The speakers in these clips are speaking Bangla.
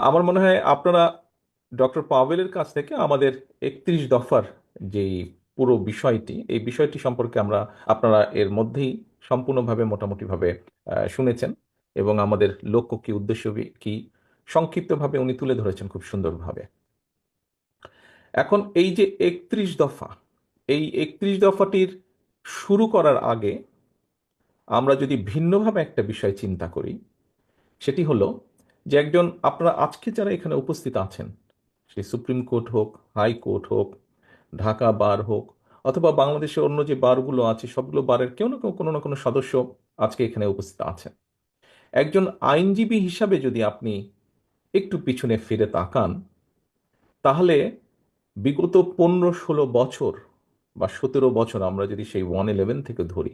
আমার মনে হয় আপনারা ডক্টর পাভেলের কাছ থেকে আমাদের 31 দফার যেই পুরো বিষয়টি, এই বিষয়টি সম্পর্কে আপনারা এর মধ্যেই সম্পূর্ণভাবে মোটামুটিভাবে শুনেছেন, এবং আমাদের লক্ষ্য কি, উদ্দেশ্য কি সংক্ষিপ্তভাবে উনি তুলে ধরেছেন খুব সুন্দরভাবে। এখন এই যে 31 দফা, এই 31 দফাটির শুরু করার আগে আমরা যদি ভিন্নভাবে একটা বিষয় চিন্তা করি, সেটি হলো যে আপনারা আজকে যারা এখানে উপস্থিত আছেন, সে সুপ্রিম কোর্ট হোক, হাই কোর্ট হোক, ঢাকা বার হোক, অথবা বাংলাদেশের অন্য যে বারগুলো আছে সবগুলো বারের কেউ না কেউ, কোনো না কোনো সদস্য আজকে এখানে উপস্থিত আছেন। একজন আইনজীবী হিসাবে যদি আপনি একটু পিছনে ফিরে তাকান, তাহলে বিগত 15-16 বছর বা 17 বছর আমরা যদি সেই 111 থেকে ধরি,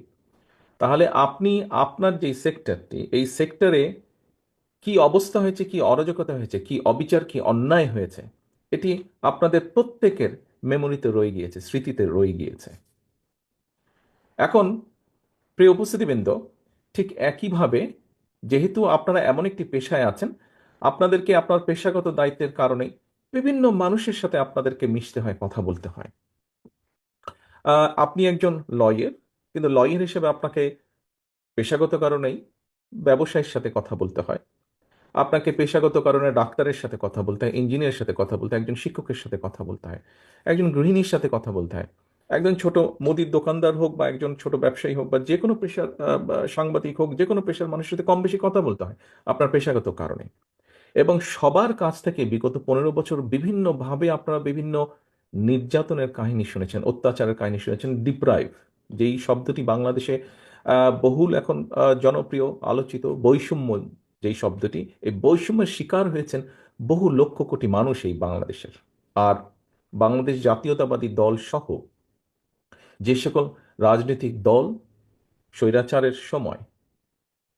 তাহলে আপনি আপনার যে সেক্টরটি, এই সেক্টরে কি অবস্থা হয়েছে, কি অরাজকতা হয়েছে, কি অবিচার, কি অন্যায় হয়েছে, এটি আপনাদের প্রত্যেকের মেমোরিতে রয়ে গিয়েছে, স্মৃতিতে রয়ে গিয়েছে। এখন প্রিয় উপস্থিতিবৃন্দ, ঠিক একইভাবে যেহেতু আপনারা এমন একটি পেশায় আছেন, আপনাদেরকে আপনার পেশাগত দায়িত্বের কারণে বিভিন্ন মানুষের সাথে আপনাদেরকে মিশতে হয়, কথা বলতে হয়। আপনি একজন লয়ার, কিন্তু লয়ার হিসেবে আপনাকে পেশাগত কারণেই ব্যবসায়ীর সাথে কথা বলতে হয়। আপনাকে পেশাগত কারণে ডাক্তারের সাথে কথা বলতে হয়, ইঞ্জিনিয়ারের সাথে কথা বলতে হয়, একজন শিক্ষকের সাথে কথা বলতে হয়, একজন গৃহিণীর সাথে কথা বলতে হয়, একজন ছোট মুদির দোকানদার হোক বা একজন ছোট ব্যবসায়ী হোক বা যে কোনো পেশার বা সাংবাদিক হোক, যে কোনো পেশার মানুষের সাথে কম বেশি কথা বলতে হয় আপনার পেশাগত কারণে। এবং সবার কাছ থেকে বিগত 15 বছর বিভিন্নভাবে আপনারা বিভিন্ন নির্যাতনের কাহিনী শুনেছেন, অত্যাচারের কাহিনী শুনেছেন, ডিপ্রাইভ, যেই শব্দটি বাংলাদেশে বহুল এখন জনপ্রিয় আলোচিত, বৈষম্য যেই শব্দটি, এই বৈষম্যের শিকার হয়েছেন বহু লক্ষ কোটি মানুষ এই বাংলাদেশের। আর বাংলাদেশ জাতীয়তাবাদী দল সহ যে সকল রাজনৈতিক দল স্বৈরাচারের সময়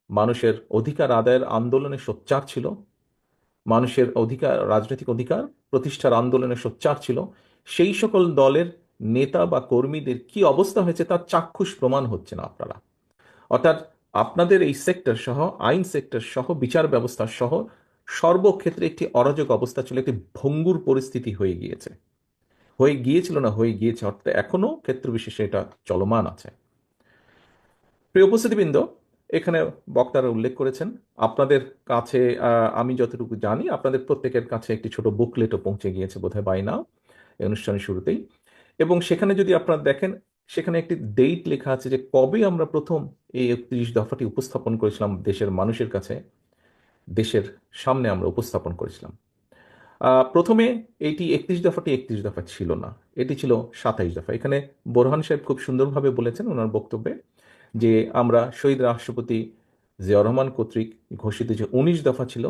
মানুষের অধিকার আদায়ের আন্দোলনে সোচ্চার ছিল, মানুষের অধিকার, রাজনৈতিক অধিকার প্রতিষ্ঠার আন্দোলনে সোচ্চার ছিল, সেই সকল দলের নেতা বা কর্মীদের কি অবস্থা হয়েছে তার চাক্ষুষ প্রমাণ হচ্ছে না আপনারা। অর্থাৎ আপনাদের এই সেক্টর সহ, আইন সেক্টর সহ, বিচার ব্যবস্থা সহ সর্বক্ষেত্রে একটি অরাজক অবস্থা ছিল, একটি ভঙ্গুর পরিস্থিতি হয়ে গিয়েছে, হয়ে গিয়েছিল না হয়ে গিয়েছে, অর্থাৎ এখনো ক্ষেত্র বিশেষে এটা চলমান আছে। প্রিয় উপস্থিতিবৃন্দ, এখানে বক্তারা উল্লেখ করেছেন আপনাদের কাছে, আমি যতটুকু জানি আপনাদের প্রত্যেকের কাছে একটি ছোট বুকলেটও পৌঁছে গিয়েছে বোধহয় বাই নাও, এই অনুষ্ঠানের শুরুতেই। এবং সেখানে যদি আপনারা দেখেন, সেখানে একটি ডেট লেখা আছে যে কবে আমরা প্রথম এই 31 দফাটি উপস্থাপন করেছিলাম দেশের মানুষের কাছে, দেশের সামনে আমরা উপস্থাপন করেছিলাম। প্রথমে এইটি 31 দফাটি 31 দফা ছিল না, এটি ছিল 27 দফা। এখানে বোরহান সাহেব খুব সুন্দরভাবে বলেছেন ওনার বক্তব্যে যে আমরা শহীদ রাষ্ট্রপতি জিয়াউর রহমান কর্তৃক ঘোষিত যে 19 দফা ছিল,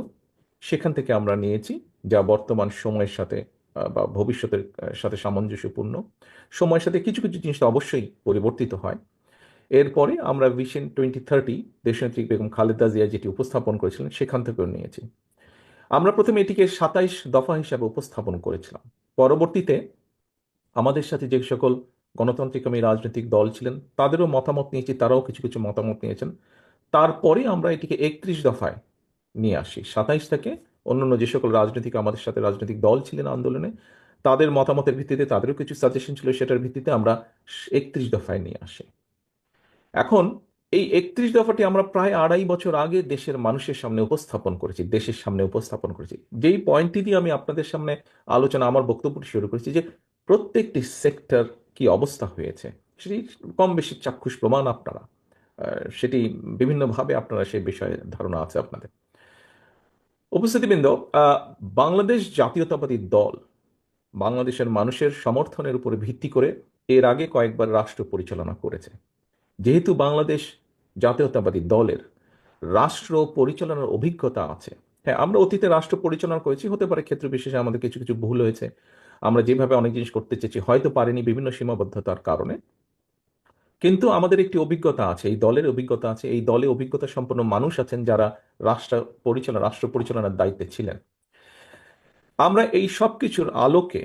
সেখান থেকে আমরা নিয়েছি, যা বর্তমান সময়ের সাথে বা ভবিষ্যতের সাথে সামঞ্জস্যপূর্ণ। সময়ের সাথে কিছু কিছু জিনিস তো অবশ্যই পরিবর্তিত হয়। এরপরে আমরা ভিশন 2030 দেশনেত্রী বেগম খালেদা জিয়া যেটি উপস্থাপন করেছিলেন সেখান থেকেও নিয়েছি। আমরা প্রথমে এটিকে 27 দফা হিসাবে উপস্থাপন করেছিলাম। পরবর্তীতে আমাদের সাথে যে সকল গণতান্ত্রিক রাজনৈতিক দল ছিলেন তাদেরও মতামত নিয়েছি, তারাও কিছু কিছু মতামত নিয়েছেন। তারপরে আমরা এটিকে 31 দফায় নিয়ে আসি। 27 থেকে অন্যান্য যে সকল আমাদের সাথে রাজনৈতিক দল ছিলেন আন্দোলনে, তাদের মতামতের ভিত্তিতে, তাদেরও কিছু সাজেশন ছিল, সেটার ভিত্তিতে আমরা 31 দফায় নিয়ে আসি। এখন এই 31 দফাটি আমরা প্রায় 2.5 বছর আগে দেশের মানুষের সামনে উপস্থাপন করেছি, দেশের সামনে উপস্থাপন করেছি। যেই পয়েন্টটি দিয়ে আমি আপনাদের সামনে আলোচনা, আমার বক্তব্যটি শুরু করেছি, যে প্রত্যেকটি সেক্টর কি অবস্থা হয়েছে সেটি কম বেশি চাক্ষুষ প্রমাণ আপনারা, সেটি বিভিন্নভাবে আপনারা সেই বিষয়ে ধারণা আছে আপনাদের। উপস্থিতিবৃন্দ, বাংলাদেশ জাতীয়তাবাদী দল বাংলাদেশের মানুষের সমর্থনের উপরে ভিত্তি করে এর আগে কয়েকবার রাষ্ট্র পরিচালনা করেছে। যেহেতু বাংলাদেশ জাতীয়তাবাদী দলের রাষ্ট্র পরিচালনার অভিজ্ঞতা আছে, হ্যাঁ, আমরা অতীতে রাষ্ট্র পরিচালনা করেছি, হতে পারে ক্ষেত্র বিশেষে আমাদের কিছু কিছু ভুল হয়েছে, আমরা যেভাবে অনেক জিনিস করতে চেয়েছি হয়তো পারিনি বিভিন্ন সীমাবদ্ধতার কারণে, কিন্তু আমাদের একটি অভিজ্ঞতা আছে, এই দলের অভিজ্ঞতা আছে, এই দলে অভিজ্ঞতা সম্পন্ন মানুষ আছেন যারা রাষ্ট্র পরিচালনার দায়িত্বে ছিলেন। আমরা এই সব কিছুর আলোকে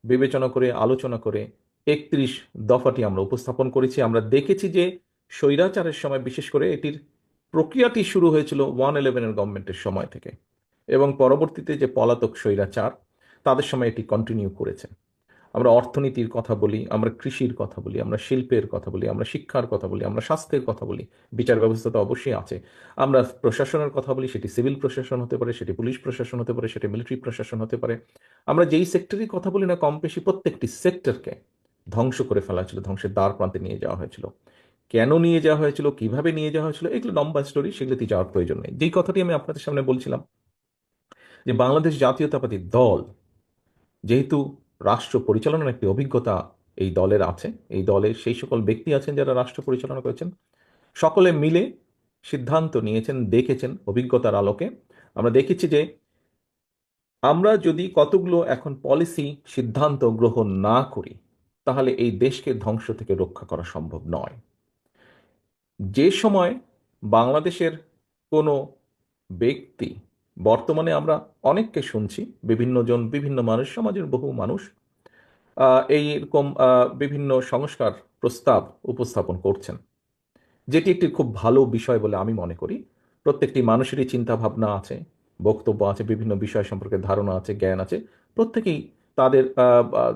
বিবেচনা করে, আলোচনা করে 31 দফাটি আমরা উপস্থাপন করেছি। আমরা দেখেছি যে স্বৈরাচারের সময় বিশেষ করে এটির প্রক্রিয়াটি শুরু হয়েছিল 111 গভর্নমেন্টের সময় থেকে, এবং পরবর্তীতে যে পলাতক স্বৈরাচার তাদের সময় এটি কন্টিনিউ করেছে। আমরা অর্থনীতির কথা বলি, আমরা কৃষির কথা বলি, আমরা শিল্পের কথা বলি, আমরা শিক্ষার কথা বলি, আমরা স্বাস্থ্যের কথা বলি, বিচার ব্যবস্থা তো অবশ্যই আছে। আমরা প্রশাসনের কথা বলি, সেটি সিভিল প্রশাসন হতে পারে, সেটি পুলিশ প্রশাসন হতে পারে, সেটি মিলিটারি প্রশাসন হতে পারে। আমরা যেই সেক্টরের কথা বলি না, কম বেশি প্রত্যেকটি সেক্টরকে ধ্বংস করে ফেলা হয়েছিল, ধ্বংসের দ্বার প্রান্তে নিয়ে যাওয়া হয়েছিল। কেন নিয়ে যাওয়া হয়েছিল, কিভাবে নিয়ে যাওয়া হয়েছিল, এগুলো লম্বা স্টোরি, সেগুলোতে যাওয়ার প্রয়োজন নেই। যেই কথাটি আমি আপনাদের সামনে বলছিলাম যে বাংলাদেশ জাতীয়তাবাদী দল যেহেতু রাষ্ট্র পরিচালনার একটি অভিজ্ঞতা এই দলের আছে, এই দলের সেই সকল ব্যক্তি আছেন যারা রাষ্ট্র পরিচালনা করেছেন, সকলে মিলে সিদ্ধান্ত নিয়েছেন, দেখেছেন অভিজ্ঞতার আলোকে। আমরা দেখেছি যে আমরা যদি কতগুলো এখন পলিসি সিদ্ধান্ত গ্রহণ না করি, তাহলে এই দেশকে ধ্বংস থেকে রক্ষা করা সম্ভব নয়। যে সময় বাংলাদেশের কোনো ব্যক্তি, বর্তমানে আমরা অনেককে শুনছি, বিভিন্ন জন, বিভিন্ন মানুষ, সমাজের বহু মানুষ এইরকম বিভিন্ন সংস্কার প্রস্তাব উপস্থাপন করছেন, যেটি একটি খুব ভালো বিষয় বলে আমি মনে করি। প্রত্যেকটি মানুষেরই চিন্তা ভাবনা আছে, বক্তব্য আছে, বিভিন্ন বিষয় সম্পর্কে ধারণা আছে, জ্ঞান আছে। প্রত্যেকেই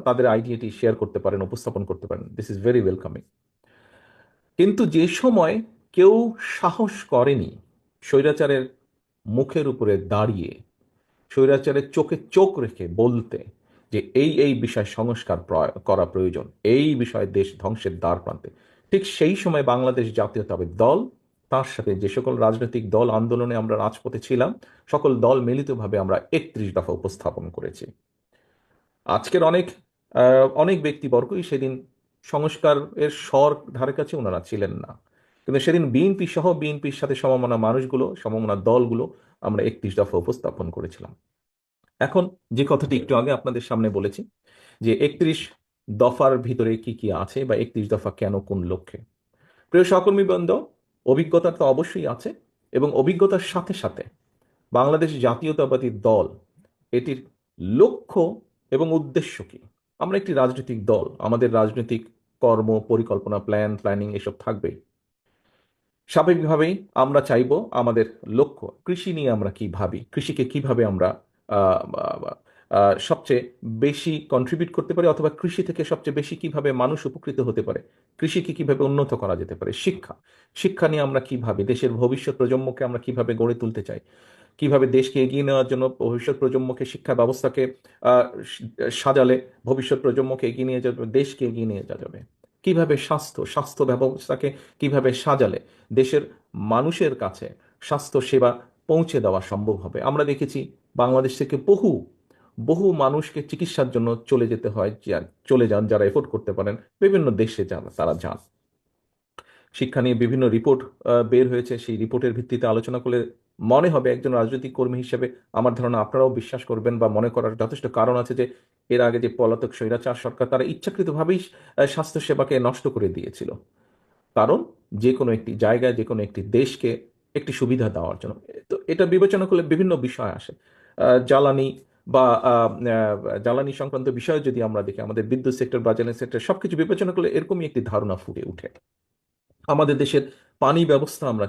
তাদের আইডিয়াটি শেয়ার করতে পারেন, উপস্থাপন করতে পারেন। This is very welcoming. কিন্তু যে সময় কেউ সাহস করেনি স্বৈরাচারের মুখের উপরে দাঁড়িয়ে, স্বৈরাচারের চোখে চোখ রেখে বলতে যে এই বিষয় সংস্কার করা প্রয়োজন, এই বিষয়ে দেশ ধ্বংসের দ্বার প্রান্তে, ঠিক সেই সময় বাংলাদেশ জাতীয়তাবাদী দল, তার সাথে যে সকল রাজনৈতিক দল আন্দোলনে আমরা রাজপথে ছিলাম, সকল দল মিলিতভাবে আমরা 31 দফা উপস্থাপন করেছি। আজকের অনেক ব্যক্তিবর্গই সেদিন সংস্কারের স্বর ধারে কাছে ওনারা ছিলেন না, কিন্তু সেদিন বিএনপি সহ বিএনপির সাথে সমমনা মানুষগুলো, সমমনা দলগুলো আমরা 31 দফা উপস্থাপন করেছিলাম। এখন যে কথাটি একটু আগে আপনাদের সামনে বলেছি যে 31 দফার ভিতরে কি কি আছে, বা 31 দফা কেন, কোন লক্ষ্যে। প্রিয় সহকর্মীবৃন্দ, অভিজ্ঞতা তো অবশ্যই আছে, এবং অভিজ্ঞতার সাথে সাথে বাংলাদেশ জাতীয়তাবাদী দল, এটির লক্ষ্য এবং উদ্দেশ্য কি। আমরা একটি রাজনৈতিক দল, আমাদের রাজনৈতিক কর্ম পরিকল্পনা, প্ল্যানিং এসব থাকবেই। স্বাভাবিকভাবেই আমরা চাইব আমাদের লক্ষ্য, কৃষি নিয়ে আমরা কি ভাবি, কৃষিকে কিভাবে আমরা আহ, আহ, সবচেয়ে বেশি কন্ট্রিবিউট করতে পারি, অথবা কৃষি থেকে সবচেয়ে বেশি কিভাবে মানুষ উপকৃত হতে পারে, কৃষিকে কিভাবে উন্নত করা যেতে পারে। শিক্ষা নিয়ে আমরা কি ভাবি, দেশের ভবিষ্যৎ প্রজন্মকে আমরা কিভাবে গড়ে তুলতে চাই, কিভাবে দেশকে এগিয়ে নেওয়ার জন্য ভবিষ্যৎ প্রজন্মকে, শিক্ষা ব্যবস্থাকে আহ, সাজালে ভবিষ্যৎ প্রজন্মকে এগিয়ে নিয়ে যাবে, দেশকে এগিয়ে নিয়ে যাওয়া যাবে, কিভাবে স্বাস্থ্য ব্যবস্থাকে কিভাবে সাজালে দেশের মানুষের কাছে স্বাস্থ্য সেবা পৌঁছে দেওয়া সম্ভব হবে। আমরা দেখেছি বাংলাদেশ থেকে বহু বহু মানুষকে চিকিৎসার জন্য চলে যেতে হয়, চলে যান যারা এফোর্ড করতে পারেন, বিভিন্ন দেশে যান, তারা যান। শিক্ষা নিয়ে বিভিন্ন রিপোর্ট বের হয়েছে, সেই রিপোর্টের ভিত্তিতে আলোচনা করলে মনে হবে, একজন রাজনৈতিক কর্মী হিসেবে আমার ধারণা আপনারাও বিশ্বাস করবেন বা মনে করার যথেষ্ট কারণ আছে, যে এর আগে যে পলাতক স্বৈরাচার সরকার, তারা ইচ্ছাকৃতভাবেই স্বাস্থ্য সেবাকে নষ্ট করে দিয়েছিল। কারণ যে কোনো একটি জায়গায়, যে কোনো একটি দেশকে একটি সুবিধা দেওয়ার জন্য। তো এটা বিবেচনা করলে বিভিন্ন বিষয় আসে, জ্বালানি বা জ্বালানি সংক্রান্ত বিষয় যদি আমরা দেখি, আমাদের বিদ্যুৎ সেক্টর বা জ্বালানি সেক্টর, সবকিছু বিবেচনা করলে এরকমই একটি ধারণা ফুটে ওঠে। আমাদের দেশের পানি ব্যবস্থা আমরা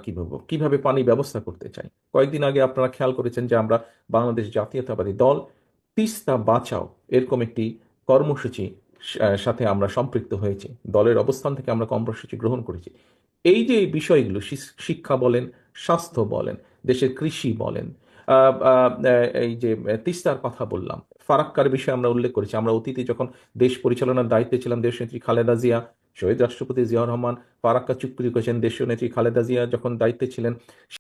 কিভাবে পানি ব্যবস্থা করতে চাই। কয়েকদিন আগে আপনারা খেয়াল করেছেন যে আমরা বাংলাদেশ জাতীয়তাবাদী দল তিস্তা বাঁচাও এরকম একটি কর্মসূচি সাথে আমরা সম্পৃক্ত হয়েছি, দলের অবস্থান থেকে আমরা কর্মসূচি গ্রহণ করেছি। এই যে এই বিষয়গুলো, শিক্ষা বলেন, স্বাস্থ্য বলেন, দেশের কৃষি বলেন, এই যে তিস্তার কথা বললাম, ফারাক্কার বিষয়ে আমরা উল্লেখ করেছি। আমরা অতীতে যখন দেশ পরিচালনার দায়িত্বে ছিলাম, দেশনেত্রী খালেদা জিয়া, শহীদ রাষ্ট্রপতি জিয়াউর রহমান ফারাক্কা চুক্তি করেছেন, দেশীয় নেত্রী খালেদা জিয়া যখন দায়িত্বে ছিলেন।